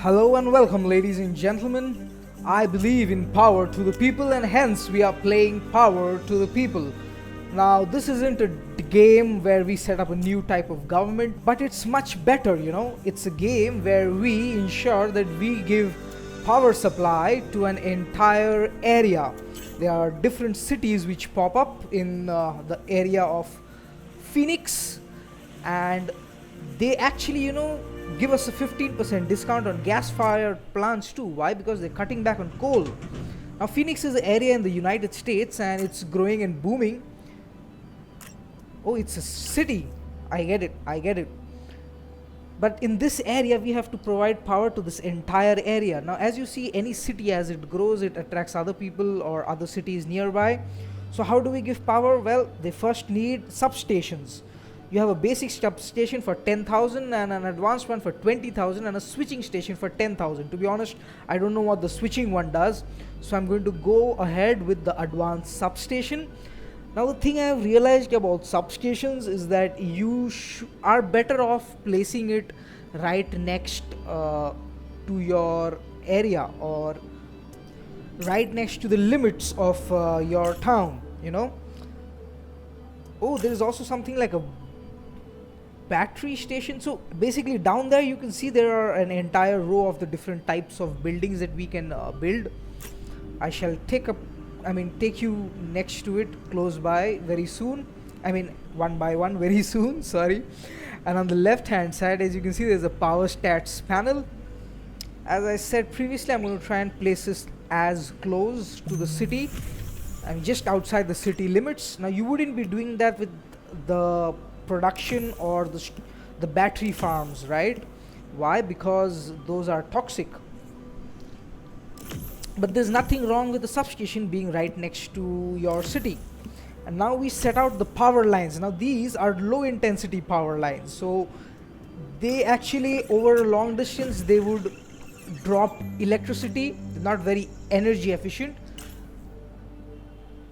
Hello and welcome, ladies and gentlemen. I believe in power to the people, and hence we are playing Power to the People. Now, this isn't a game where we set up a new type of government, but it's much better. It's a game where we ensure that we give power supply to an entire area. There are different cities which pop up in the area of Phoenix, and they actually give us a 15% discount on gas fired plants too. Why? Because they're cutting back on coal. Now, Phoenix is an area in the United States and it's growing and booming. Oh, it's a city. I get it. But in this area, we have to provide power to this entire area. Now, as you see, any city as it grows, it attracts other people or other cities nearby. So how do we give power? Well, they first need substations. You have a basic substation for 10,000 and an advanced one for 20,000 and a switching station for 10,000. To be honest, I don't know what the switching one does. So I'm going to go ahead with the advanced substation. Now, the thing I have realized about substations is that you are better off placing it right next to your area or right next to the limits of your town. Oh, there is also something like a battery station. So basically down there you can see there are an entire row of the different types of buildings that we can build. I shall take you next to it close by very soon. One by one very soon, sorry. And on the left hand side, as you can see, there's a power stats panel. As I said previously, I'm going to try and place this as close to the city. I'm just outside the city limits. Now, you wouldn't be doing that with the production or the battery farms, right? Why? Because those are toxic. But there's nothing wrong with the substation being right next to your city. And now we set out the power lines. Now these are low intensity power lines, so they actually over a long distance they would drop electricity, not very energy efficient.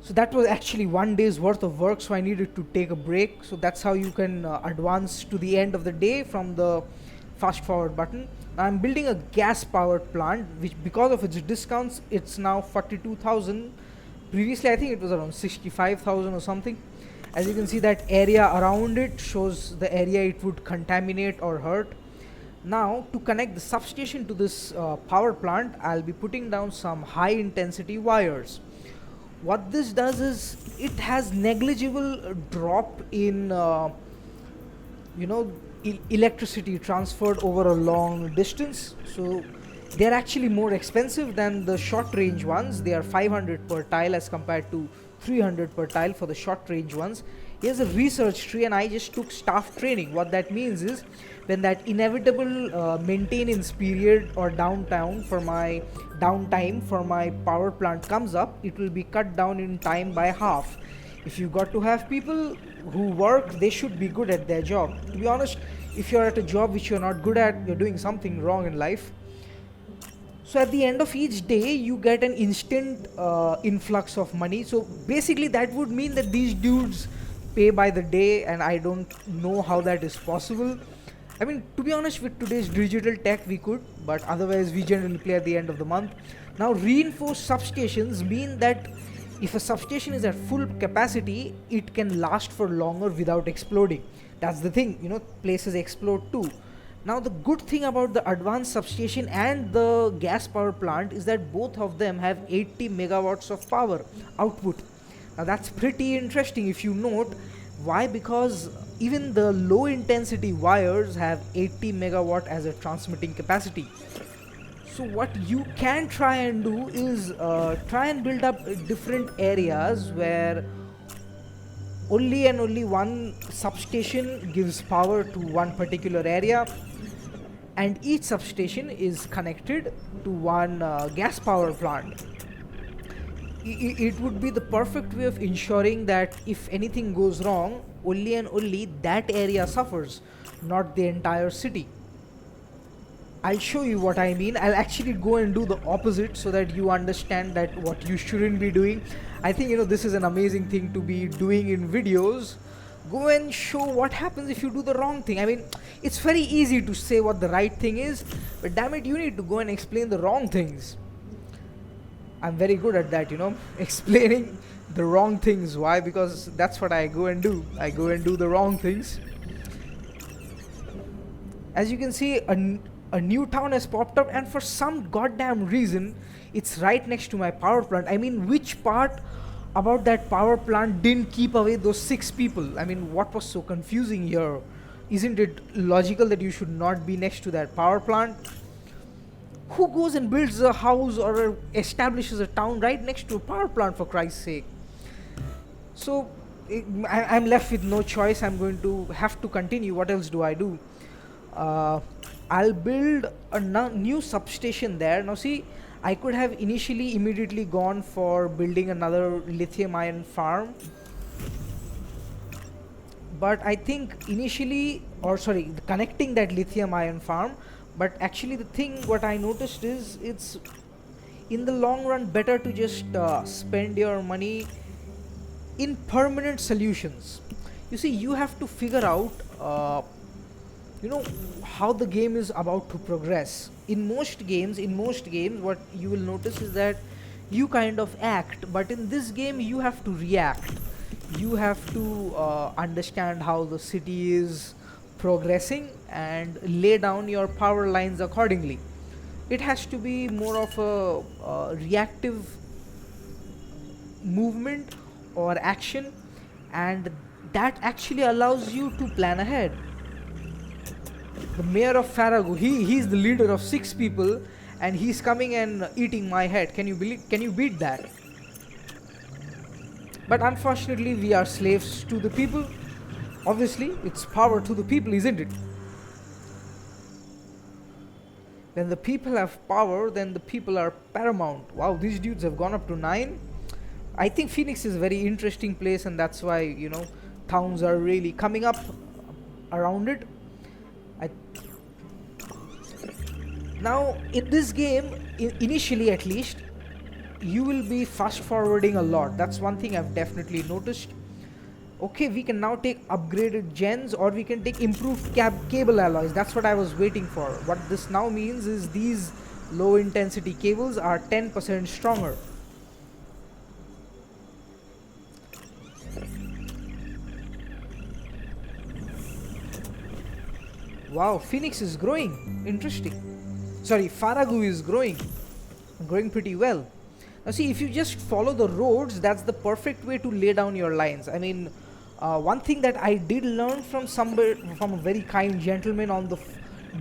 So that was actually one day's worth of work, so I needed to take a break. So that's how you can advance to the end of the day from the fast forward button. Now I'm building a gas powered plant, which because of its discounts, it's now 42,000. Previously I think it was around 65,000 or something. As you can see, that area around it shows the area it would contaminate or hurt. Now to connect the substation to this power plant, I'll be putting down some high intensity wires. What this does is it has negligible drop in electricity transferred over a long distance. So they're actually more expensive than the short range ones. They are 500 per tile as compared to 300 per tile for the short range ones. Here's a research tree, and I just took staff training. What that means is when that inevitable maintenance period or downtime for my power plant comes up, it will be cut down in time by half. If you got to have people who work, they should be good at their job. To be honest, if you're at a job which you're not good at, you're doing something wrong in life. So at the end of each day, you get an instant influx of money. So basically that would mean that these dudes pay by the day, and I don't know how that is possible. To be honest, with today's digital tech we could, but otherwise we generally play at the end of the month. Now, reinforced substations mean that if a substation is at full capacity, it can last for longer without exploding. That's the thing, places explode too. Now, the good thing about the advanced substation and the gas power plant is that both of them have 80 megawatts of power output. Now, that's pretty interesting if you note. Why? Because even the low intensity wires have 80 megawatt as a transmitting capacity. So what you can try and do is try and build up different areas where only and only one substation gives power to one particular area, and each substation is connected to one gas power plant. It would be the perfect way of ensuring that if anything goes wrong, only and only that area suffers, not the entire city. I'll show you what I mean. I'll actually go and do the opposite so that you understand that what you shouldn't be doing. I think this is an amazing thing to be doing in videos, Go and show what happens if you do the wrong thing. I mean, it's very easy to say what the right thing is, but damn it, you need to go and explain the wrong things. I'm very good at that, explaining the wrong things. Why? Because that's what I go and do. I go and do the wrong things. As you can see, a new town has popped up, and for some goddamn reason, it's right next to my power plant. I mean, which part about that power plant didn't keep away those 6 people? I mean, what was so confusing here? Isn't it logical that you should not be next to that power plant? Who goes and builds a house or establishes a town right next to a power plant, for Christ's sake? So I'm left with no choice. I'm going to have to continue. What else do I do? I'll build a new substation there. Now see, I could have initially immediately gone for building another lithium ion farm, but I think initially, or sorry, connecting that lithium ion farm, but actually the thing what I noticed is it's in the long run better to just spend your money in permanent solutions. You see, you have to figure out how the game is about to progress. In most games what you will notice is that you kind of act, but in this game you have to react. You have to understand how the city is progressing and lay down your power lines accordingly. It has to be more of a reactive movement or action, and that actually allows you to plan ahead. The mayor of Farago, he's the leader of 6 people, and he's coming and eating my head. Can you beat that? But unfortunately, we are slaves to the people. Obviously, it's power to the people, isn't it? When the people have power, then the people are paramount. Wow, these dudes have gone up to 9. I think Phoenix is a very interesting place, and that's why, towns are really coming up around it. Now, in this game, initially at least, you will be fast forwarding a lot. That's one thing I've definitely noticed. Okay, we can now take upgraded gens, or we can take improved cable alloys. That's what I was waiting for. What this now means is these low intensity cables are 10% stronger. Wow, Phoenix is growing. Interesting. Sorry, Faragu is growing pretty well. Now see, if you just follow the roads, that's the perfect way to lay down your lines. I mean, one thing that I did learn from a very kind gentleman on the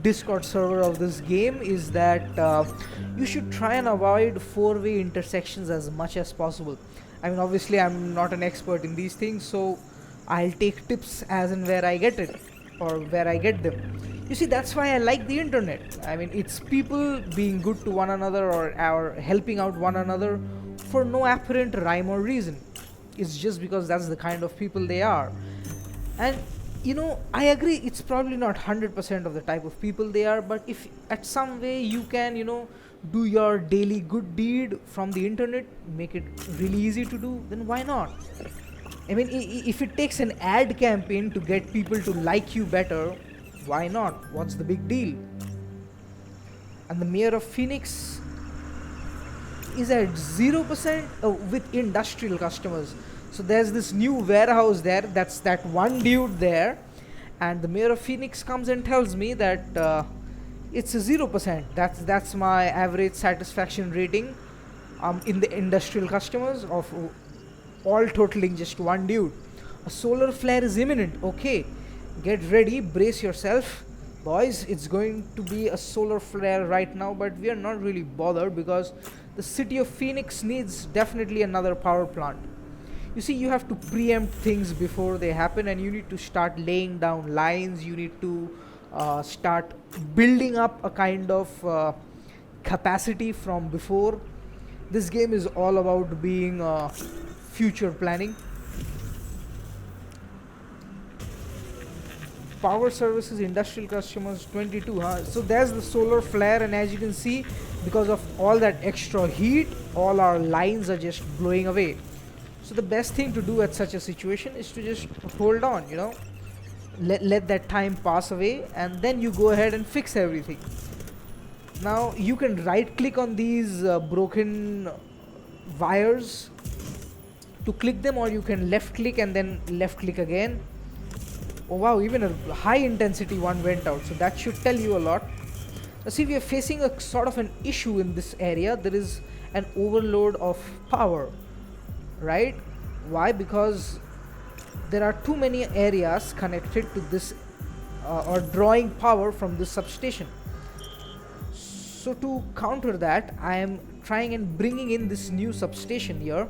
Discord server of this game is that you should try and avoid 4-way intersections as much as possible. I mean, obviously I'm not an expert in these things, so I'll take tips as and where I get it, or where I get them. You see, that's why I like the internet. I mean, it's people being good to one another, or helping out one another for no apparent rhyme or reason. It's just because that's the kind of people they are. And I agree, it's probably not 100% of the type of people they are, but if at some way you can do your daily good deed from the internet, make it really easy to do, then why not? I mean, if it takes an ad campaign to get people to like you better, why not? What's the big deal? And the mayor of Phoenix is at 0% with industrial customers. So there's this new warehouse there, that's that one dude there, and the mayor of Phoenix comes and tells me that it's a 0%. That's my average satisfaction rating in the industrial customers, of all totaling just one dude. A solar flare is imminent. Okay, get ready, brace yourself, boys. It's going to be a solar flare right now, but we are not really bothered because the city of Phoenix needs definitely another power plant. You see, you have to preempt things before they happen, and you need to start laying down lines. You need to start building up a kind of capacity from before. This game is all about being future planning. Power services, industrial customers, 22, huh? So there's the solar flare, and as you can see, because of all that extra heat, all our lines are just blowing away. So the best thing to do at such a situation is to just hold on, let that time pass away, and then you go ahead and fix everything. Now you can right click on these broken wires to click them, or you can left click and then left click again. Oh wow, even a high intensity one went out, so that should tell you a lot. Now see, we are facing a sort of an issue in this area. There is an overload of power, right? Why? Because there are too many areas connected to this or drawing power from this substation. So to counter that, I am trying and bringing in this new substation here.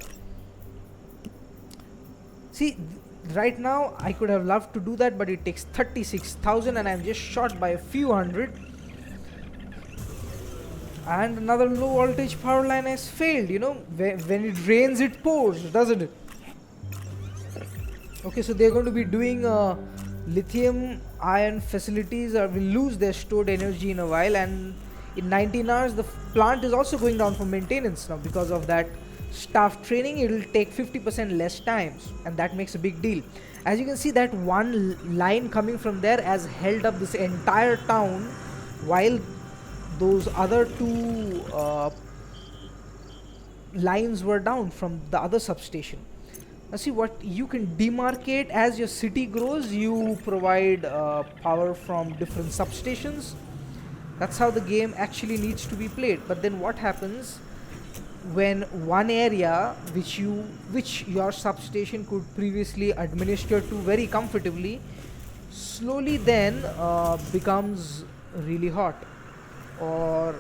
See, right now I could have loved to do that, but it takes 36,000 and I'm just short by a few hundred. And another low voltage power line has failed. When it rains it pours, doesn't it? Okay, so they're going to be doing lithium ion facilities will lose their stored energy in a while, and in 19 hours the plant is also going down for maintenance now. Because of that staff training, it will take 50% less times, and that makes a big deal. As you can see, that one line coming from there has held up this entire town, while those other two lines were down from the other substation. Now see, what you can demarcate as your city grows, you provide power from different substations. That's how the game actually needs to be played. But then what happens when one area which your substation could previously administer to very comfortably slowly then becomes really hot, or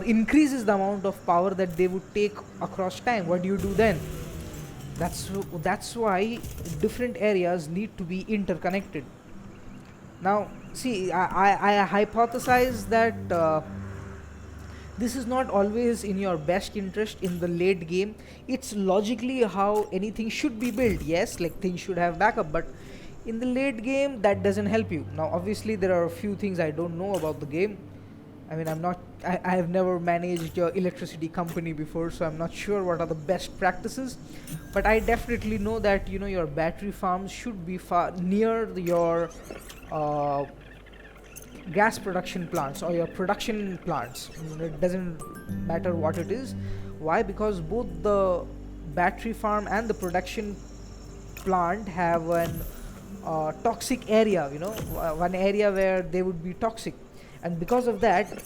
increases the amount of power that they would take across time? What do you do then? That's why different areas need to be interconnected. Now see, I hypothesize that this is not always in your best interest in the late game. It's logically how anything should be built. Yes, like things should have backup, but in the late game that doesn't help you. Now obviously there are a few things I don't know about the game. I mean, I have never managed your electricity company before, so I'm not sure what are the best practices, but I definitely know that your battery farms should be far near your gas production plants or your production plants. It doesn't matter what it is. Why? Because both the battery farm and the production plant have an toxic area, one area where they would be toxic, and because of that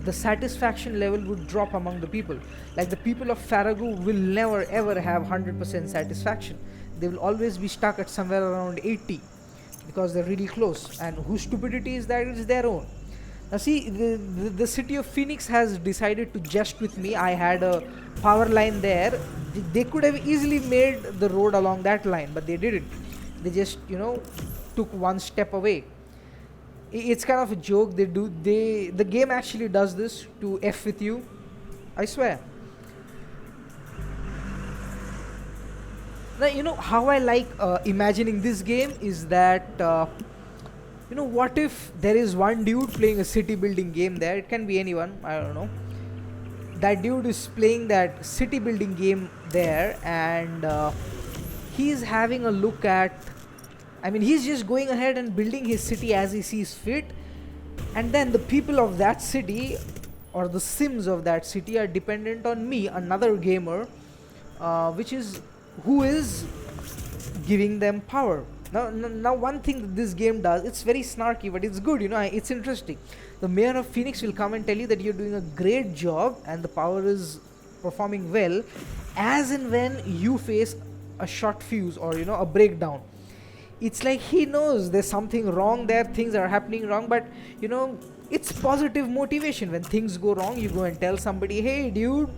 the satisfaction level would drop among the people. Like the people of Farragut will never ever have 100% satisfaction. They will always be stuck at somewhere around 80, because they're really close, and whose stupidity is that? It's their own. Now see, the city of Phoenix has decided to jest with me. I had a power line there. They could have easily made the road along that line, but they didn't. They just took one step away. It's kind of a joke. The game actually does this to F with you, I swear. Now how I like imagining this game is that what if there is one dude playing a city building game there? It can be anyone, I don't know. That dude is playing that city building game there, and he's having a look at, he's just going ahead and building his city as he sees fit, and then the people of that city or the sims of that city are dependent on me, another gamer, who is giving them power. Now one thing that this game does, it's very snarky, but it's good, it's interesting. The mayor of Phoenix will come and tell you that you're doing a great job and the power is performing well, as and when you face a short fuse or a breakdown. It's like he knows there's something wrong there, things are happening wrong, but it's positive motivation. When things go wrong, you go and tell somebody, hey dude,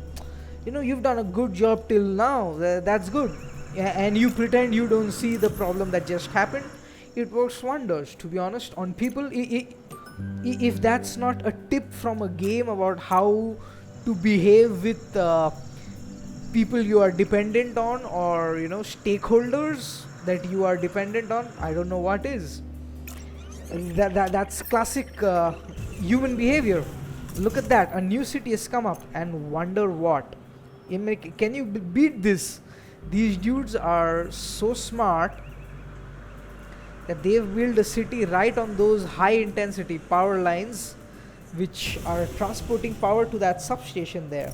you've done a good job till now, that's good. And you pretend you don't see the problem that just happened. It works wonders, to be honest, on people. If that's not a tip from a game about how to behave with people you are dependent on, or stakeholders that you are dependent on, I don't know what is. That's classic human behavior. Look at that, a new city has come up, and wonder what. Can you beat this? These dudes are so smart that they've built a city right on those high intensity power lines which are transporting power to that substation there.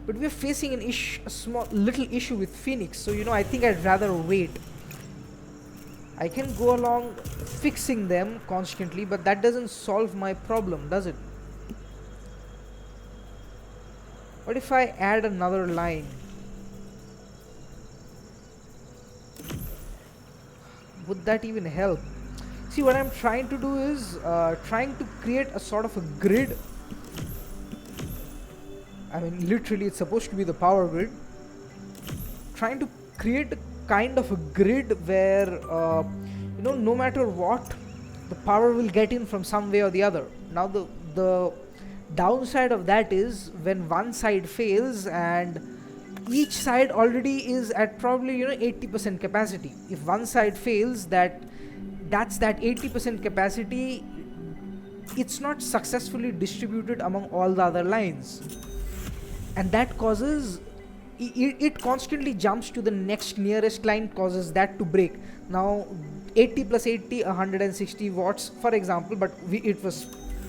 But we're facing a small little issue with Phoenix, so I think I'd rather wait. I can go along fixing them constantly, but that doesn't solve my problem, does it? What if I add another line? Would that even help? See, what I'm trying to do is trying to create a sort of a grid. I mean, literally it's supposed to be the power grid. Trying to create a kind of a grid where no matter what, the power will get in from some way or the other. Now the downside of that is when one side fails and each side already is at probably 80% capacity. If one side fails, that's that 80% capacity, it's not successfully distributed among all the other lines, and that causes it constantly jumps to the next nearest line, causes that to break. Now 80 plus 80, 160 watts for example, but it was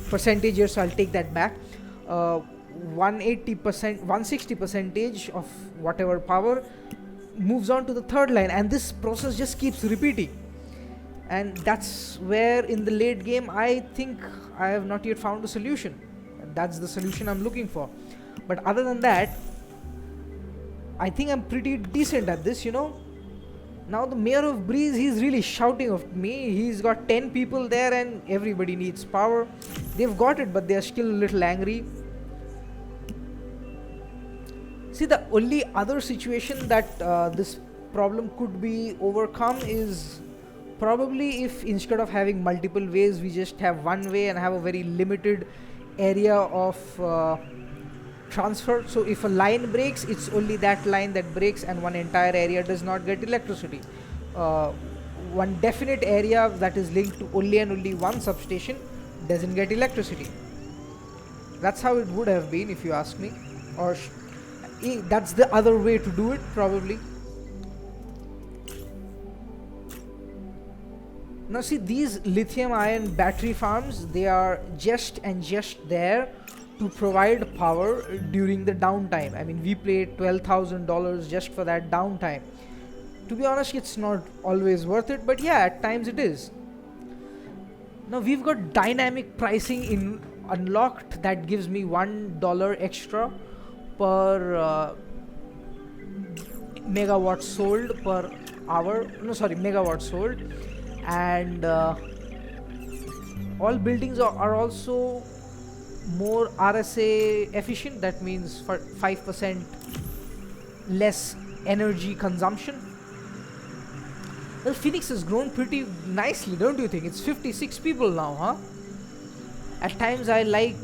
percentage here, so I'll take that back. 180%, 160 percentage of whatever power moves on to the third line, and this process just keeps repeating. And that's where in the late game I think I have not yet found a solution. That's the solution I'm looking for. But other than that, I think I'm pretty decent at this. Now the mayor of Breeze, he's really shouting at me. He's got 10 people there and everybody needs power. They've got it, but they're still a little angry. See, the only other situation that this problem could be overcome is probably if instead of having multiple ways, we just have one way and have a very limited area of transfer. So if a line breaks, it's only that line that breaks and one entire area does not get electricity. One definite area that is linked to only and only one substation doesn't get electricity. That's how it would have been if you ask me, or that's the other way to do it probably. Now see, these lithium ion battery farms, they are just there to provide power during the downtime. I mean, we paid $12,000 just for that downtime. To be honest, it's not always worth it, but yeah, at times it is. Now we've got dynamic pricing unlocked that gives me $1 extra per megawatt sold per hour. Megawatt sold. And all buildings are also more RSA efficient. That means for 5% less energy consumption. Well, Phoenix has grown pretty nicely, don't you think? It's 56 people now, huh? At times I like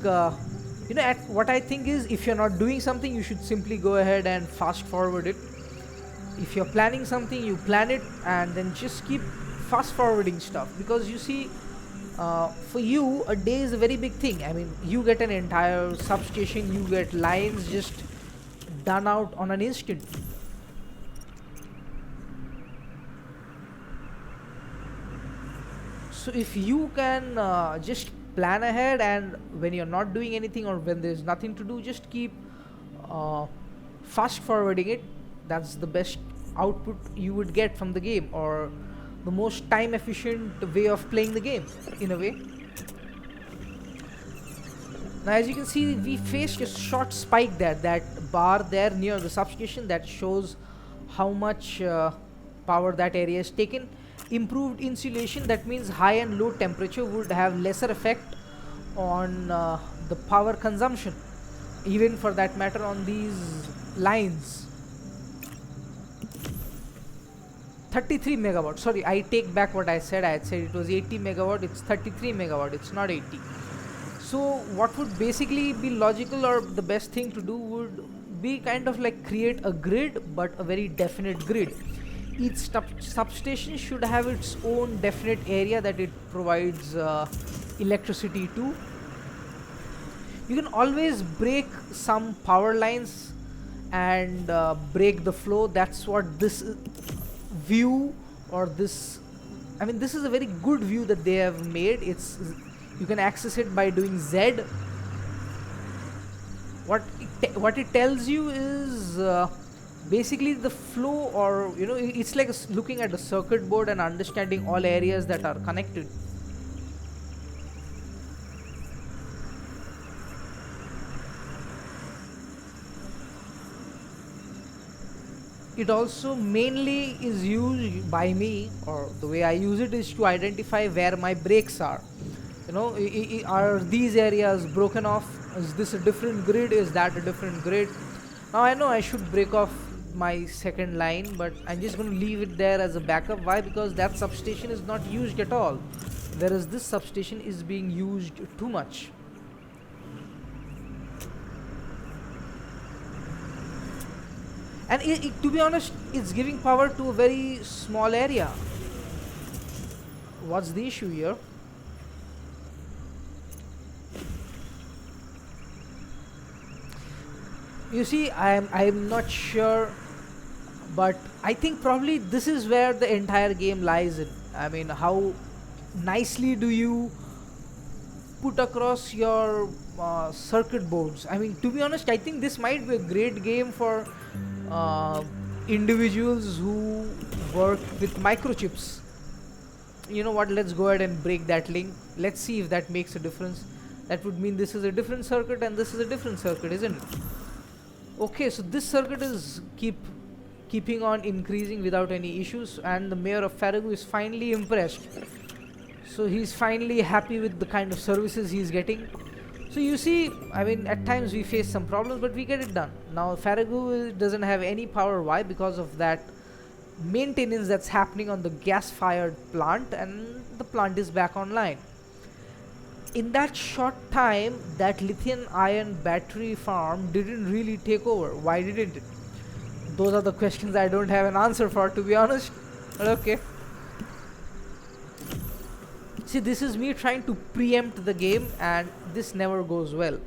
what I think is, if you're not doing something, you should simply go ahead and fast forward it. If you're planning something, you plan it and then just keep fast forwarding stuff, because you see, for you a day is a very big thing. I mean, you get an entire substation, you get lines just done out on an instant. So if you can just plan ahead, and when you're not doing anything or when there's nothing to do, just keep fast forwarding it. That's the best output you would get from the game, or the most time efficient way of playing the game in a way. Now as you can see, we faced a short spike there, that bar there near the substation that shows how much power that area has taken. Improved insulation, that means high and low temperature would have lesser effect on the power consumption, even for that matter on these lines. 33 megawatt, sorry, I take back what I said. I had said it was 80 megawatt, it's 33 megawatt, it's not 80. So what would basically be logical, or the best thing to do would be kind of like create a grid, but a very definite grid. Each substation should have its own definite area that it provides electricity to. You can always break some power lines and break the flow. That's what this view, or this, I mean, this is a very good view that they have made. It's, you can access it by doing Z. What it tells you is basically the flow, or it's like looking at the circuit board and understanding all areas that are connected. It also mainly is used by me, or the way I use it is to identify where my brakes are. Are these areas broken off? Is this a different grid? Is that a different grid? Now I know I should break off my second line, but I'm just going to leave it there as a backup. Why? Because that substation is not used at all, whereas this substation is being used too much. And to be honest, it's giving power to a very small area. What's the issue here? You see, I'm not sure, but I think probably this is where the entire game lies in. I mean, how nicely do you put across your circuit boards? I mean, to be honest, I think this might be a great game for individuals who work with microchips. You know what, let's go ahead and break that link. Let's see if that makes a difference. That would mean this is a different circuit and this is a different circuit, isn't it? Okay, so this circuit is keeping on increasing without any issues, and the mayor of Farragut is finally impressed. So he's finally happy with the kind of services he's getting. So you see, I mean, at times we face some problems, but we get it done. Now Farragut doesn't have any power. Why? Because of that maintenance that's happening on the gas-fired plant, and the plant is back online. In that short time, that lithium-ion battery farm didn't really take over. Why didn't it? Those are the questions I don't have an answer for, to be honest. But okay. See, this is me trying to preempt the game, and this never goes well.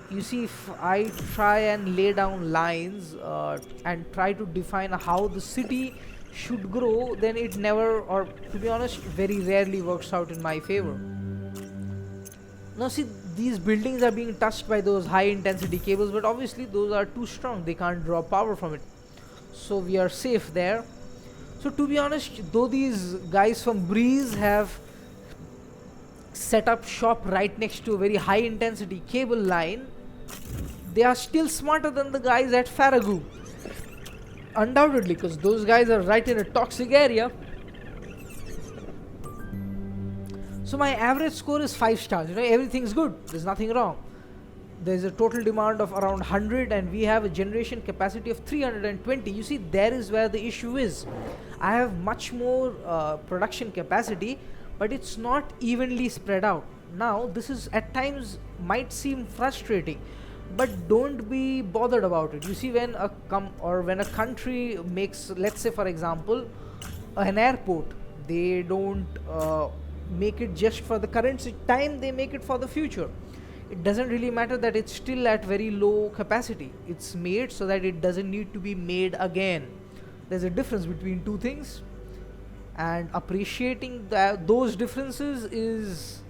You see, if I try and lay down lines and try to define how the city should grow, then it never, or to be honest, very rarely works out in my favor. Now see, these buildings are being touched by those high intensity cables, but obviously those are too strong. They can't draw power from it. So we are safe there. So to be honest, though these guys from Breeze have set up shop right next to a very high intensity cable line, they are still smarter than the guys at Farragut. Undoubtedly, because those guys are right in a toxic area. So my average score is 5 stars. Everything's good. There's nothing wrong. There's a total demand of around 100, and we have a generation capacity of 320. You see, there is where the issue is. I have much more production capacity, but it's not evenly spread out. Now, this is at times might seem frustrating, but don't be bothered about it. You see, when a country makes, let's say for example, an airport, they don't make it just for the current time, they make it for the future. It doesn't really matter that it's still at very low capacity. It's made so that it doesn't need to be made again. There's a difference between two things, and appreciating those differences is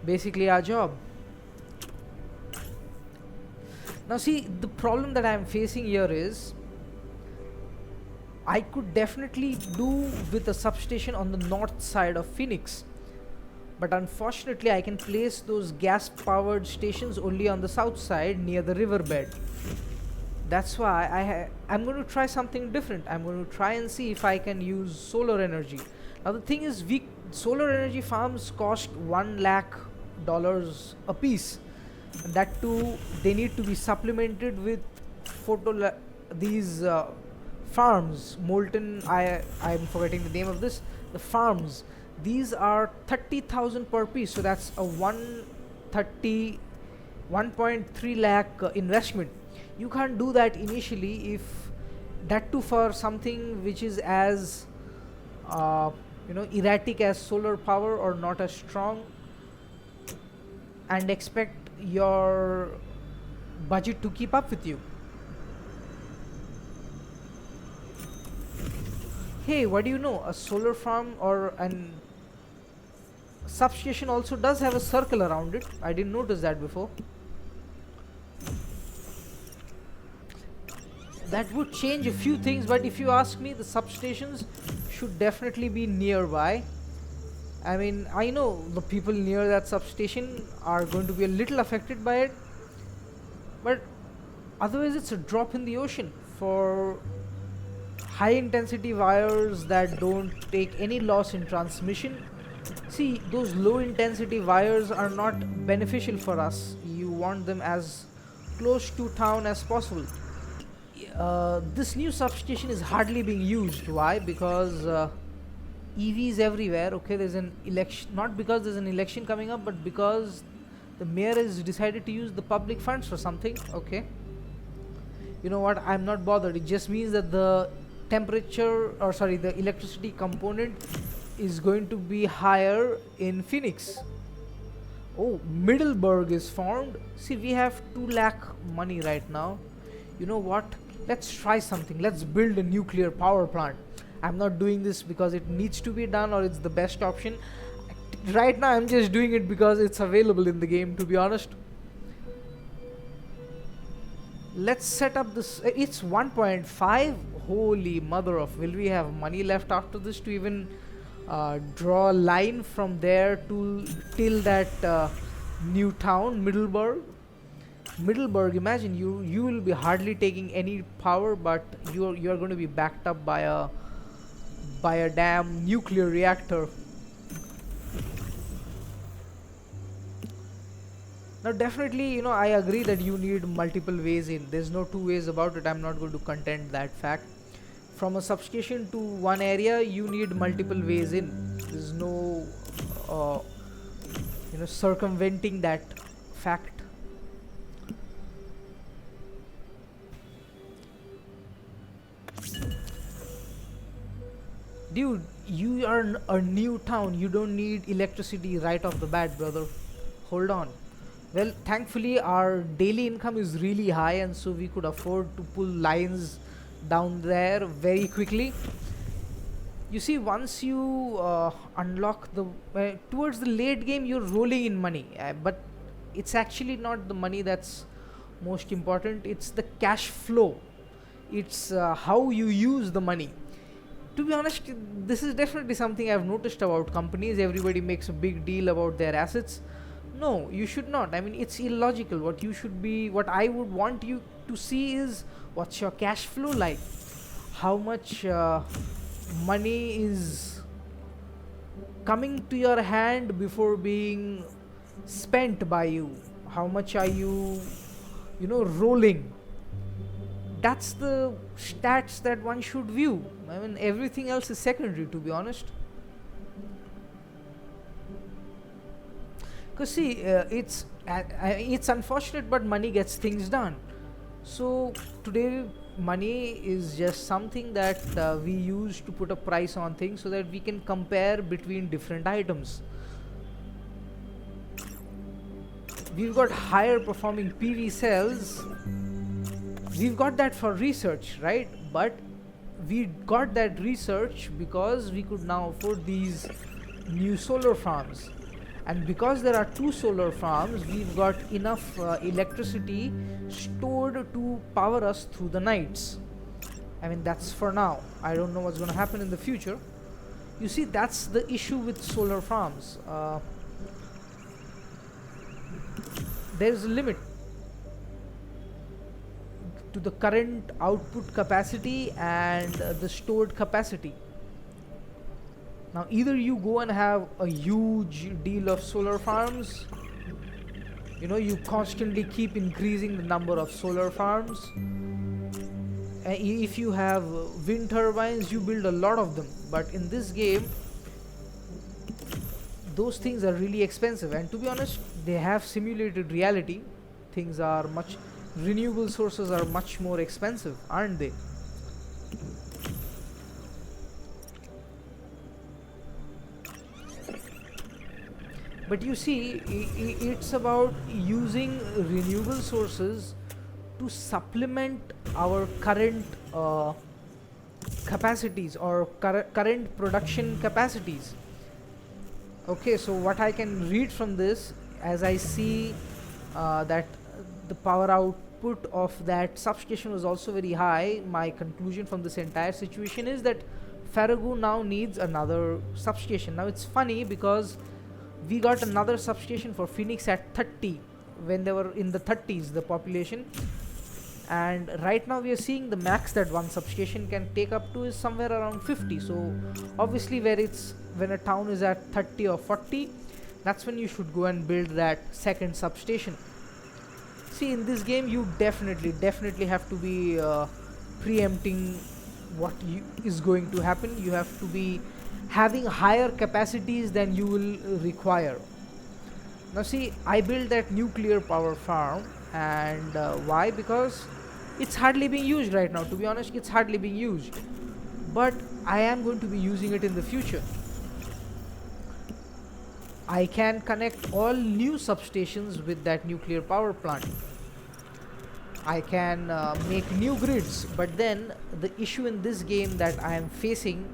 basically our job. Now see, the problem that I'm facing here is I could definitely do with a substation on the north side of Phoenix, but unfortunately I can place those gas powered stations only on the south side near the riverbed. That's why I'm going to try something different. I'm going to try and see if I can use solar energy. Now the thing is, solar energy farms cost $1 lakh a piece, and that too they need to be supplemented with these farms, molten, I'm forgetting the name of this, the farms. These are 30,000 per piece, so that's a 1.3 lakh investment. You can't do that initially, if that too for something which is as erratic as solar power or not as strong, and expect your budget to keep up with you. Hey, what do you know? A solar farm or an substation also does have a circle around it. I didn't notice that before. That would change a few things, but if you ask me, the substations should definitely be nearby. I mean, I know the people near that substation are going to be a little affected by it, but otherwise, it's a drop in the ocean for high intensity wires that don't take any loss in transmission. See, those low intensity wires are not beneficial for us. You want them as close to town as possible. This new substation is hardly being used. Why? Because EVs everywhere. Okay, there's an election, not because there's an election coming up, but because the mayor has decided to use the public funds for something. Okay, you know what? I'm not bothered. It just means that the temperature, or sorry, the electricity component is going to be higher in Phoenix. Oh, Middleburg is formed. See, we have 2 lakh money right now. You know what? Let's try something. Let's build a nuclear power plant. I'm not doing this because it needs to be done or it's the best option. Right now, I'm just doing it because it's available in the game, to be honest. Let's set up this. It's 1.5. Holy mother of. Will we have money left after this to even draw a line from there to till that new town, Middleburg? Imagine you will be hardly taking any power, but you're going to be backed up by a damn nuclear reactor. Now definitely, you know, I agree that you need multiple ways in. There's no two ways about it. I'm not going to contend that fact. From a substation to one area, you need multiple ways in. There's no circumventing that fact. Dude, you are a new town. You don't need electricity right off the bat, brother. Hold on. Well, thankfully our daily income is really high, and so we could afford to pull lines down there very quickly. You see, once you unlock the towards the late game, you're rolling in money, but it's actually not the money that's most important. It's the cash flow. It's how you use the money. To be honest, this is definitely something I've noticed about companies. Everybody makes a big deal about their assets. No, you should not. I mean, it's illogical. What I would want you to see is what's your cash flow like? How much money is coming to your hand before being spent by you? How much are you, rolling? That's the stats that one should view. I mean, everything else is secondary, to be honest. Because see, it's unfortunate, but money gets things done. So today, money is just something that we use to put a price on things so that we can compare between different items. We've got higher performing PV cells. We've got that for research, right? But we got that research because we could now afford these new solar farms. And because there are 2 solar farms, we've got enough electricity stored to power us through the nights. I mean, that's for now. I don't know what's going to happen in the future. You see, that's the issue with solar farms. There's a limit to the current output capacity and the stored capacity. Now, either you go and have a huge deal of solar farms, you constantly keep increasing the number of solar farms. If you have wind turbines, you build a lot of them. But in this game, those things are really expensive. And to be honest, they have simulated reality. Renewable sources are much more expensive, aren't they? But you see, it's about using renewable sources to supplement our current capacities or current production capacities. Okay, so what I can read from this, as I see that the power output of that substation was also very high, my conclusion from this entire situation is that Farragut now needs another substation. Now it's funny because we got another substation for Phoenix at 30 when they were in the 30s, the population, and right now we are seeing the max that one substation can take up to is somewhere around 50. So obviously when a town is at 30 or 40, that's when you should go and build that second substation. See, in this game you definitely have to be preempting what is going to happen. You have to be having higher capacities than you will require. Now see, I built that nuclear power farm, and why? Because it's hardly being used right now. To be honest, it's hardly being used, but I am going to be using it in the future. I can connect all new substations with that nuclear power plant. I can make new grids, but then the issue in this game that I am facing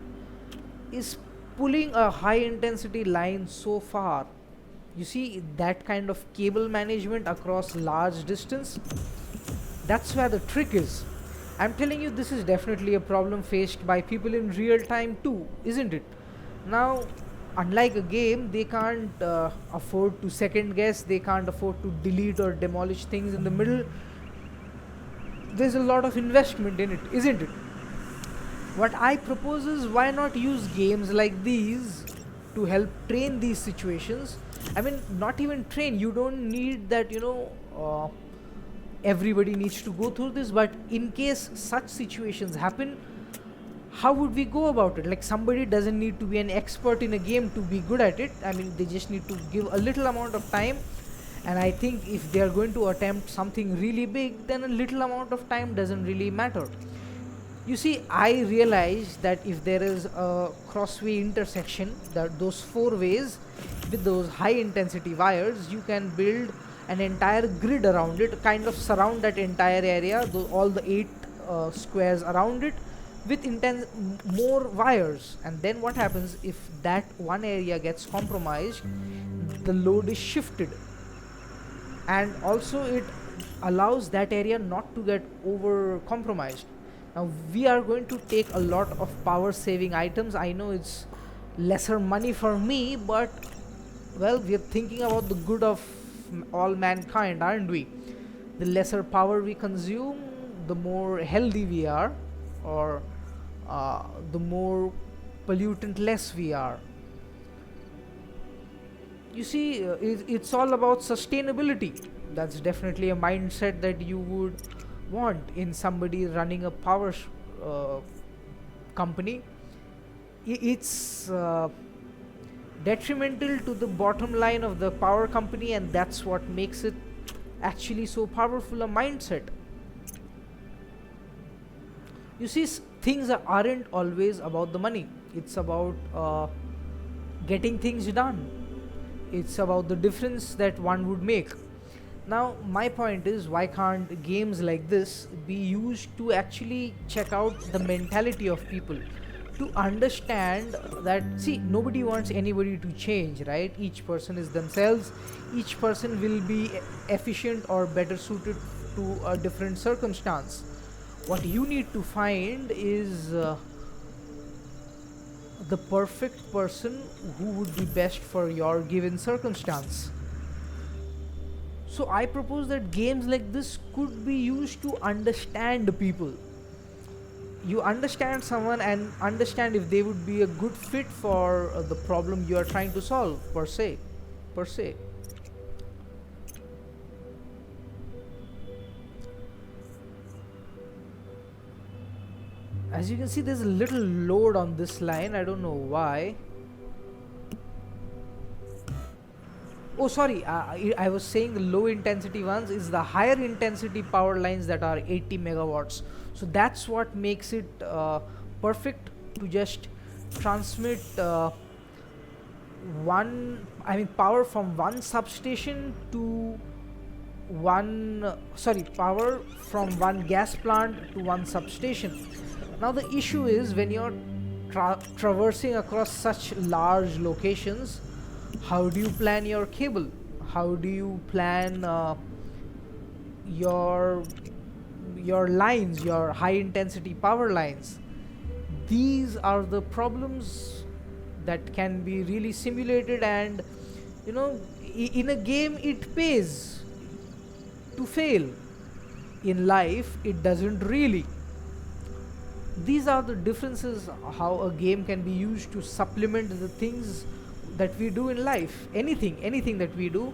is pulling a high intensity line so far. You see, that kind of cable management across large distance, that's where the trick is. I'm telling you, this is definitely a problem faced by people in real time too, isn't it? Now, unlike a game, they can't afford to second guess, they can't afford to delete or demolish things in the middle. There's a lot of investment in it, isn't it? What I propose is, why not use games like these to help train these situations? I mean, not even train, you don't need that, everybody needs to go through this, but in case such situations happen, how would we go about it? Like, somebody doesn't need to be an expert in a game to be good at it. I mean, they just need to give a little amount of time, and I think if they are going to attempt something really big, then a little amount of time doesn't really matter. You see, I realized that if there is a crossway intersection, that those four ways with those high intensity wires, you can build an entire grid around it, kind of surround that entire area, all the 8 squares around it, with more wires. And then what happens if that one area gets compromised? The load is shifted, and also it allows that area not to get over compromised. Now we are going to take a lot of power saving items. I know it's lesser money for me, but well, we are thinking about the good of all mankind, aren't we? The lesser power we consume, the more healthy we are, or the more pollutant less we are. You see, it's all about sustainability. That's definitely a mindset that you would want in somebody running a power company. It's detrimental to the bottom line of the power company, and that's what makes it actually so powerful a mindset. You see, things aren't always about the money. It's about getting things done. It's about the difference that one would make. Now, my point is, why can't games like this be used to actually check out the mentality of people? To understand that, see, nobody wants anybody to change, right? Each person is themselves. Each person will be efficient or better suited to a different circumstance. What you need to find is the perfect person who would be best for your given circumstance. So I propose that games like this could be used to understand people. You understand someone and understand if they would be a good fit for the problem you are trying to solve, per se. As you can see, there's a little load on this line. I don't know why. Oh, sorry. I was saying the low intensity ones is the higher intensity power lines that are 80 megawatts. So that's what makes it perfect to just transmit power from one substation to power from one gas plant to one substation. Now the issue is, when you're traversing across such large locations, how do you plan your cable? How do you plan your lines, your high intensity power lines? These are the problems that can be really simulated, and you know, in a game it pays to fail. In life it doesn't really. These are the differences, how a game can be used to supplement the things that we do in life. Anything that we do.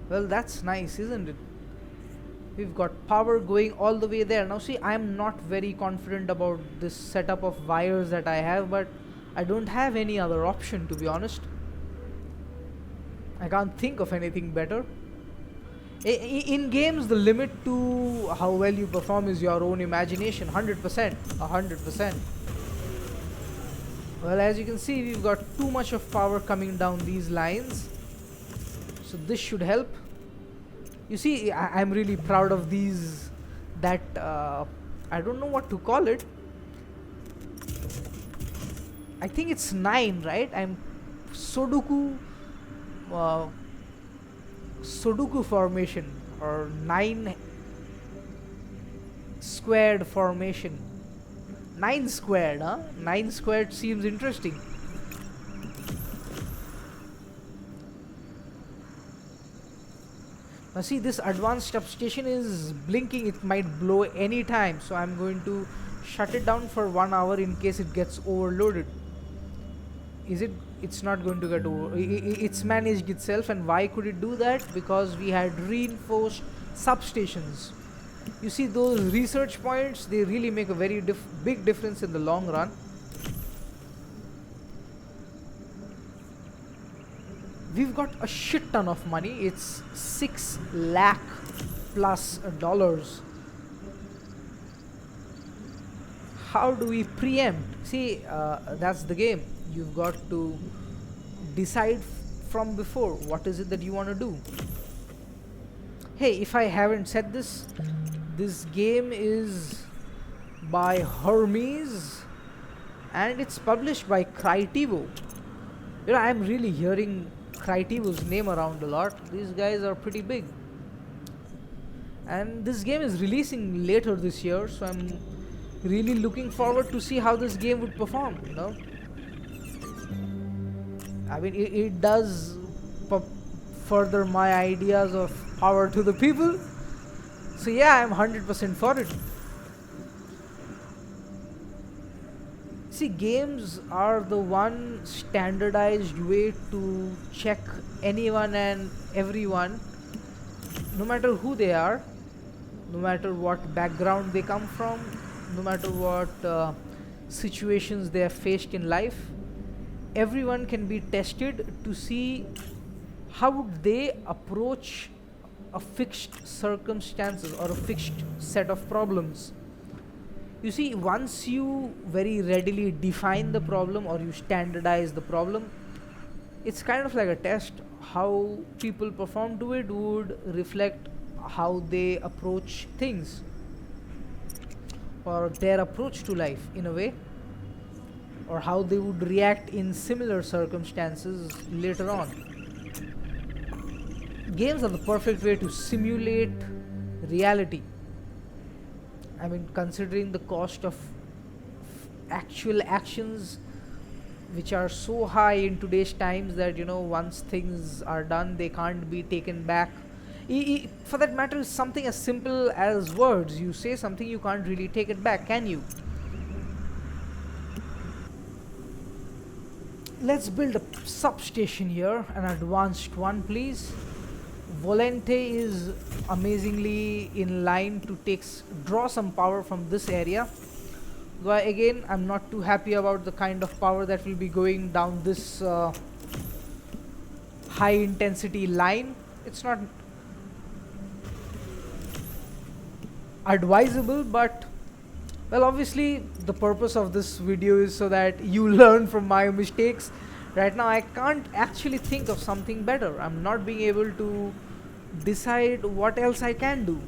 Well, that's nice, isn't it? We've got power going all the way there. Now see, I'm not very confident about this setup of wires that I have, but I don't have any other option, to be honest. I can't think of anything better. In games, the limit to how well you perform is your own imagination. 100%. 100%. Well, as you can see, we've got too much of power coming down these lines, so this should help. You see, I'm really proud of these, that I don't know what to call it. I think it's 9, right? I'm Sudoku formation, or 9 squared formation. 9 squared, huh? 9 squared seems interesting. Now see, this advanced substation is blinking. It might blow any time, so I'm going to shut it down for 1 hour in case it gets overloaded. It's not going to get over. It's managed itself. And why could it do that? Because we had reinforced substations. You see, those research points, they really make a very big difference in the long run. We've got a shit ton of money. It's 6 lakh plus dollars. How do we preempt? See, that's the game. You've got to decide from before what is it that you want to do. Hey, if I haven't said this, this game is by Hermes and it's published by Crytivo. You know, I'm really hearing Crytivo's name around a lot. These guys are pretty big. And this game is releasing later this year, so I'm really looking forward to see how this game would perform, you know. I mean, it does further my ideas of power to the people. So yeah, I'm 100% for it. See, games are the one standardized way to check anyone and everyone, no matter who they are, no matter what background they come from, no matter what situations they have faced in life. Everyone can be tested to see how would they approach a fixed circumstances or a fixed set of problems. You see, once you very readily define the problem or you standardize the problem, it's kind of like a test. How people perform to it would reflect how they approach things, or their approach to life in a way, or how they would react in similar circumstances later on. Games are the perfect way to simulate reality. I mean, considering the cost of actual actions, which are so high in today's times that, you know, once things are done, they can't be taken back. For that matter, something as simple as words. You say something, you can't really take it back, can you? Let's build a substation here, an advanced one, please. Volente is amazingly in line to draw some power from this area. Though again, I'm not too happy about the kind of power that will be going down this high intensity line. It's not advisable, but well, obviously the purpose of this video is so that you learn from my mistakes. Right now I can't actually think of something better. I'm not being able to decide what else I can do.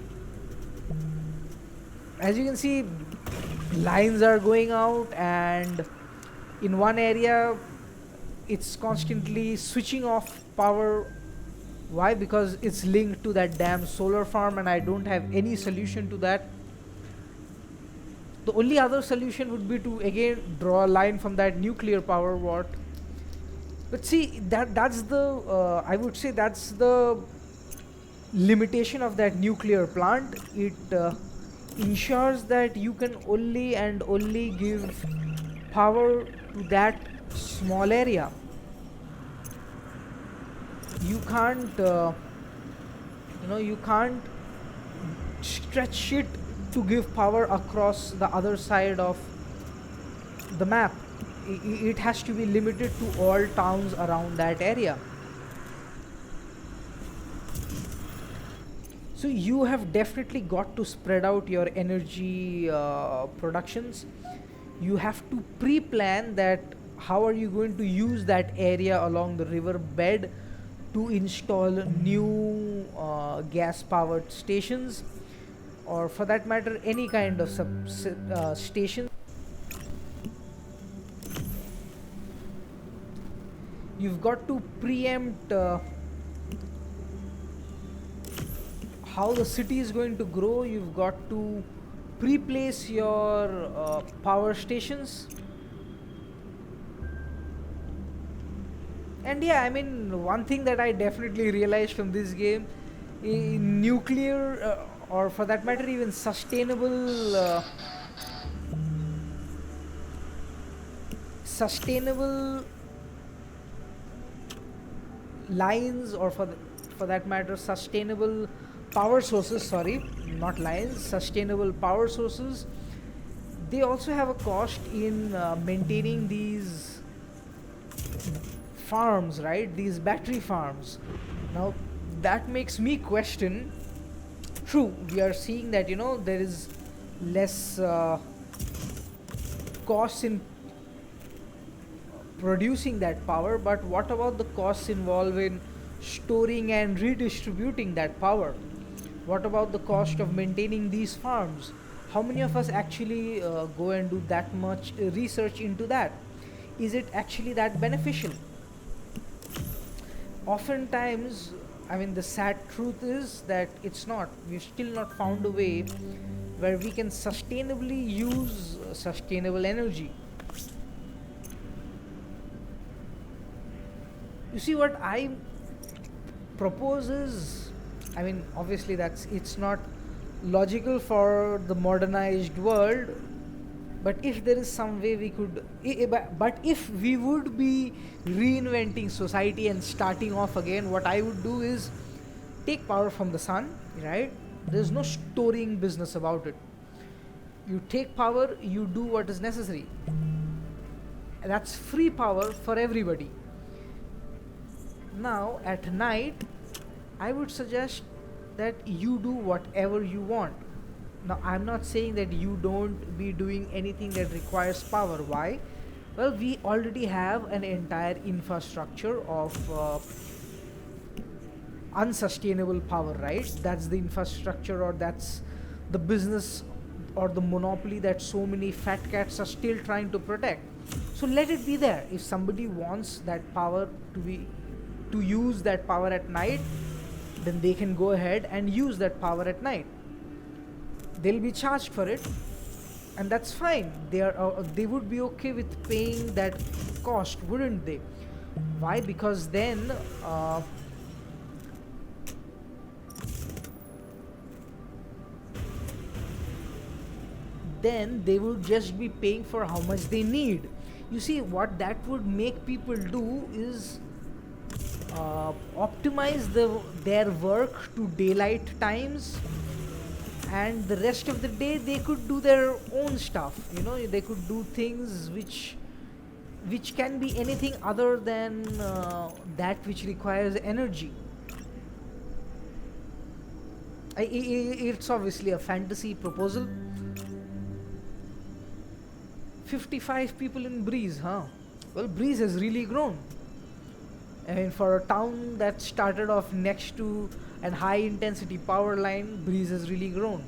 As you can see, lines are going out, and in one area it's constantly switching off power. Why? Because it's linked to that damn solar farm, and I don't have any solution to that. The only other solution would be to again draw a line from that nuclear power watt. But see, that's the I would say that's the limitation of that nuclear plant. It ensures that you can only and only give power to that small area. You can't you can't stretch it to give power across the other side of the map. It has to be limited to all towns around that area. So you have definitely got to spread out your energy productions. You have to pre-plan that how are you going to use that area along the river bed to install new gas powered stations, or for that matter any kind of station. You've got to preempt how the city is going to grow. You've got to pre-place your power stations. And yeah, I mean, one thing that I definitely realized from this game, nuclear or for that matter even sustainable lines, or for that matter sustainable power sources, sorry, not lines, sustainable power sources, they also have a cost in maintaining these farms, right? These battery farms. Now that makes me question. True, we are seeing that there is less costs in producing that power, but what about the costs involved in storing and redistributing that power? What about the cost of maintaining these farms? How many of us actually go and do that much research into that? Is it actually that beneficial? Oftentimes, I mean, the sad truth is that it's not. We've still not found a way where we can sustainably use sustainable energy. You see, what I propose is, I mean, obviously it's not logical for the modernized world, but if there is some way we could, but if we would be reinventing society and starting off again, what I would do is take power from the sun, right? There's no storing business about it. You take power, you do what is necessary. That's free power for everybody. Now at night, I would suggest that you do whatever you want. Now I'm not saying that you don't be doing anything that requires power. Why? Well, we already have an entire infrastructure of unsustainable power, right? That's the infrastructure, or that's the business or the monopoly that so many fat cats are still trying to protect. So let it be there. If somebody wants that power to use that power at night, then they can go ahead and use that power at night. They'll be charged for it, and that's fine. They would be okay with paying that cost, wouldn't they? Why? Because then they would just be paying for how much they need. You see, what that would make people do is optimize their work to daylight times, and the rest of the day they could do their own stuff. They could do things which can be anything other than that which requires energy. It's obviously a fantasy proposal. 55 people in Breeze, huh? Well, Breeze has really grown. I mean, for a town that started off next to an high intensity power line, Breeze has really grown.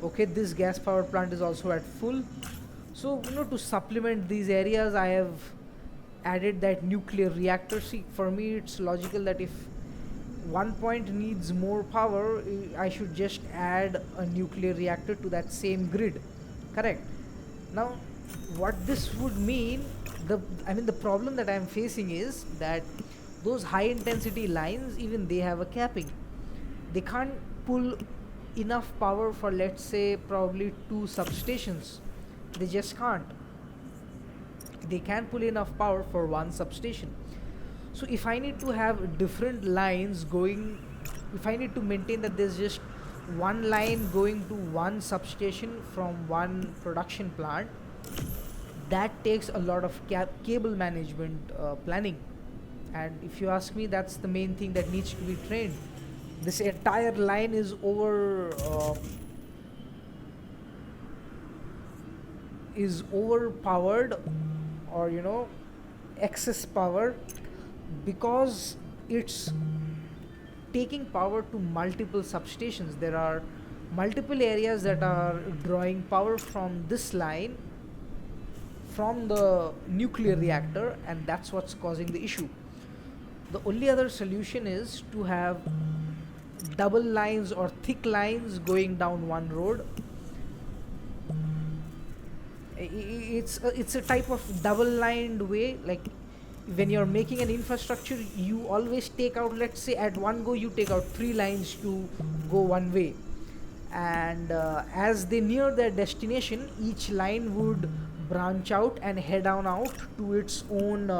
Okay, this gas power plant is also at full. So to supplement these areas, I have added that nuclear reactor. See, for me it's logical that if one point needs more power, I should just add a nuclear reactor to that same grid. Correct. Now, what this would mean, the problem that I am facing is that those high intensity lines, even they have a capping. They can't pull enough power for, let's say, probably 2 substations. They just can't. They can pull enough power for one substation. So if I need to have different lines going, if I need to maintain that there's just one line going to one substation from one production plant, that takes a lot of cable management planning. And if you ask me, that's the main thing that needs to be trained. This entire line is overpowered, or excess power, because it's taking power to multiple substations. There are multiple areas that are drawing power from this line, from the nuclear reactor, and that's what's causing the issue. The only other solution is to have double lines or thick lines going down one road. It's a type of double lined way. Like when you're making an infrastructure, you always take out, let's say at one go you take out 3 lines to go one way, and as they near their destination, each line would branch out and head on out to its own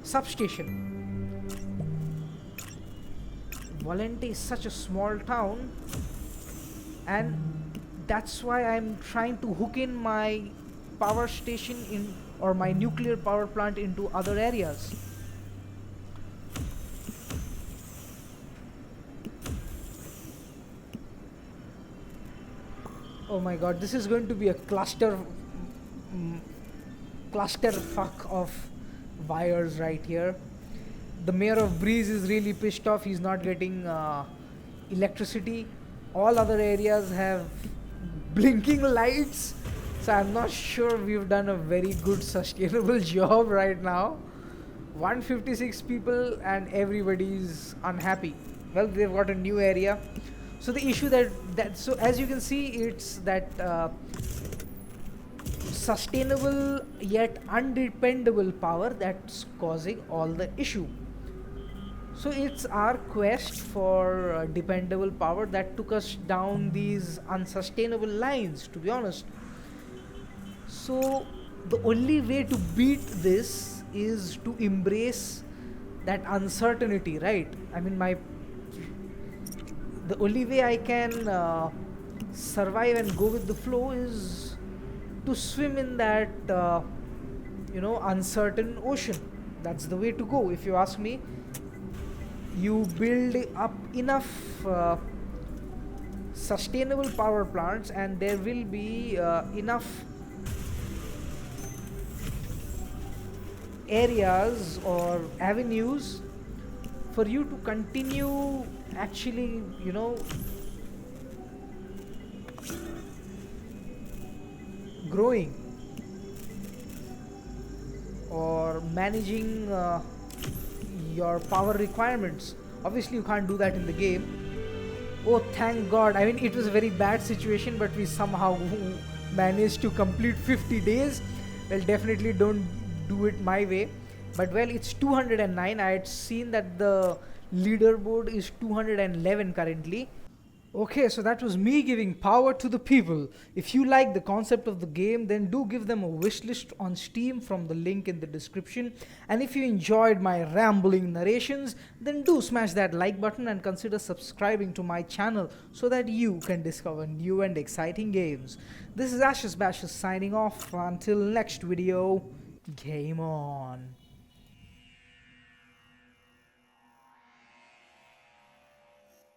substation. Valente is such a small town, and that's why I'm trying to hook in my power station in, or my nuclear power plant, into other areas. Oh my god, this is going to be a mm, cluster fuck of wires right here. The mayor of Breeze is really pissed off. He's not getting electricity. All other areas have blinking lights. So I'm not sure we've done a very good sustainable job right now. 156 people and everybody's unhappy. Well, they've got a new area. So the issue that so as you can see, it's that sustainable yet undependable power that's causing all the issue. So it's our quest for dependable power that took us down these unsustainable lines, to be honest. So the only way to beat this is to embrace that uncertainty, right? I mean, the only way I can survive and go with the flow is to swim in that uncertain ocean. That's the way to go, if you ask me. You build up enough sustainable power plants, and there will be enough areas or avenues for you to continue actually growing or managing your power requirements. Obviously you can't do that in the game. Oh, thank god. I mean, it was a very bad situation, but we somehow managed to complete 50 days. Well, definitely don't do it my way, but well, it's 209. I had seen that the leaderboard is 211 currently. Okay, so that was me giving power to the people. If you like the concept of the game, then do give them a wishlist on Steam from the link in the description. And if you enjoyed my rambling narrations, then do smash that like button and consider subscribing to my channel so that you can discover new and exciting games. This is Ashes Bashes signing off. Until next video, game on.